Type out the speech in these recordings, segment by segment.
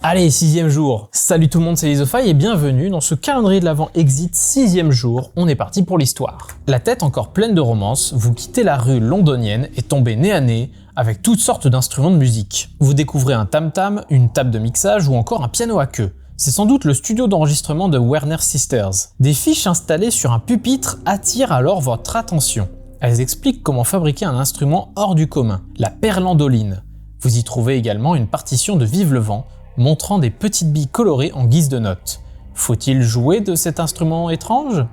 Allez, 6e jour. Salut tout le monde, c'est Lizofy et bienvenue dans ce calendrier de l'Avent Exit 6e jour. On est parti pour l'histoire. La tête encore pleine de romance, vous quittez la rue londonienne et tombez nez à nez avec toutes sortes d'instruments de musique. Vous découvrez un tam-tam, une table de mixage ou encore un piano à queue. C'est sans doute le studio d'enregistrement de Warner Sisters. Des fiches installées sur un pupitre attirent alors votre attention. Elles expliquent comment fabriquer un instrument hors du commun, la perlandoline. Vous y trouvez également une partition de Vive le vent, montrant des petites billes colorées en guise de notes. Faut-il jouer de cet instrument étrange?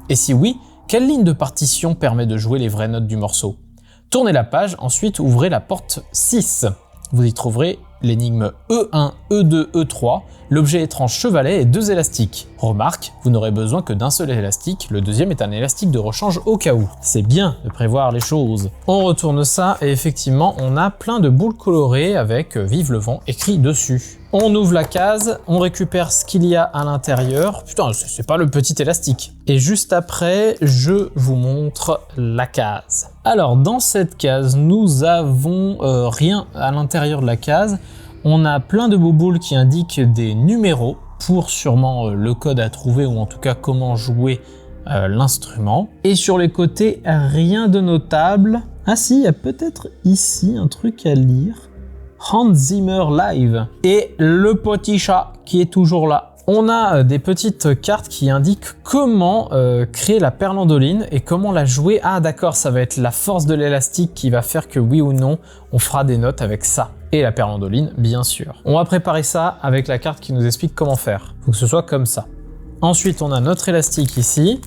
Et si oui, quelle ligne de partition permet de jouer les vraies notes du morceau? Tournez la page, ensuite ouvrez la porte 6. Vous y trouverez l'énigme E1, E2, E3, l'objet étrange chevalet et 2 élastiques. Remarque, vous n'aurez besoin que d'un seul élastique, le deuxième est un élastique de rechange au cas où. C'est bien de prévoir les choses. On retourne ça et effectivement on a plein de boules colorées avec Vive le vent écrit dessus. On ouvre la case, on récupère ce qu'il y a à l'intérieur. Putain, c'est pas le petit élastique. Et juste après, je vous montre la case. Alors, dans cette case, nous avons rien à l'intérieur de la case. On a plein de bouboules qui indiquent des numéros pour sûrement le code à trouver ou en tout cas comment jouer l'instrument. Et sur les côtés, rien de notable. Ah si, il y a peut-être ici un truc à lire. Hans Zimmer Live et le petit chat qui est toujours là. On a des petites cartes qui indiquent comment créer la perlandoline et comment la jouer. Ah d'accord, ça va être la force de l'élastique qui va faire que oui ou non, on fera des notes avec ça. Et la perlandoline, bien sûr. On va préparer ça avec la carte qui nous explique comment faire. Faut que ce soit comme ça. Ensuite, on a notre élastique ici.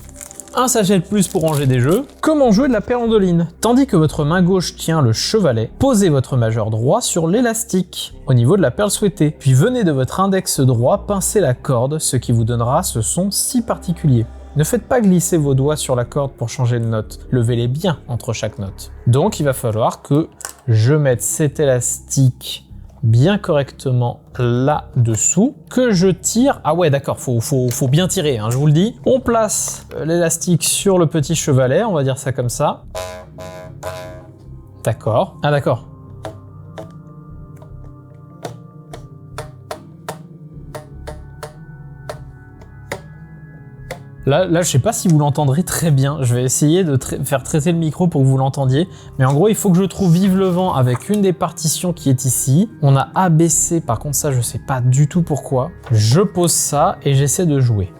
Un sachet de plus pour ranger des jeux. Comment jouer de la perlandoline? Tandis que votre main gauche tient le chevalet, posez votre majeur droit sur l'élastique, au niveau de la perle souhaitée. Puis venez de votre index droit pincer la corde, ce qui vous donnera ce son si particulier. Ne faites pas glisser vos doigts sur la corde pour changer de note. Levez-les bien entre chaque note. Donc il va falloir que je mette cet élastique bien correctement là-dessous, que je tire. Ah ouais d'accord, faut bien tirer, hein, je vous le dis. On place l'élastique sur le petit chevalet, on va dire ça comme ça. D'accord. Ah d'accord. Là, je sais pas si vous l'entendrez très bien. Je vais essayer de faire traiter le micro pour que vous l'entendiez. Mais en gros, il faut que je trouve Vive le vent avec une des partitions qui est ici. On a ABC, par contre ça, je sais pas du tout pourquoi. Je pose ça et j'essaie de jouer.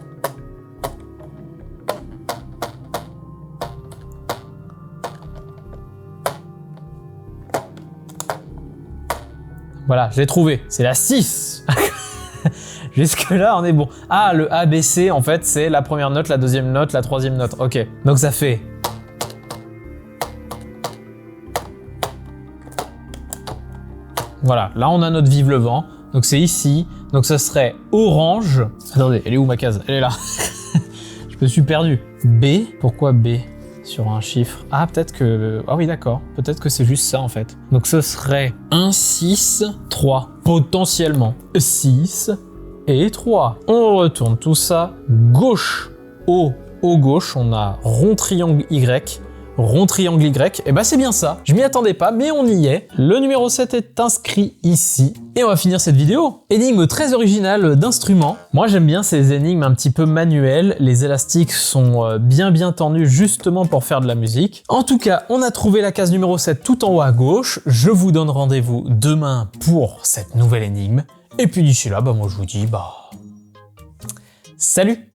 Voilà, je l'ai trouvé. C'est la 6. Jusque là, on est bon. Ah, le ABC, en fait, c'est la première note, la deuxième note, la troisième note. Ok. Donc ça fait... Voilà, là on a notre Vive le vent. Donc c'est ici. Donc ce serait orange. Attendez, elle est où ma case? Elle est là. Je me suis perdu. B. Pourquoi B sur un chiffre? Ah, peut-être que... Ah oui, d'accord. Peut-être que c'est juste ça, en fait. Donc ce serait 1, 6, 3. Potentiellement. 6... et 3. On retourne tout ça. Gauche, haut, haut gauche, on a rond triangle Y, rond triangle Y. Et bah c'est bien ça. Je m'y attendais pas, mais on y est. Le numéro 7 est inscrit ici. Et on va finir cette vidéo. Énigme très originale d'instrument. Moi j'aime bien ces énigmes un petit peu manuelles. Les élastiques sont bien tendus justement pour faire de la musique. En tout cas, on a trouvé la case numéro 7 tout en haut à gauche. Je vous donne rendez-vous demain pour cette nouvelle énigme. Et puis d'ici là, moi je vous dis, salut!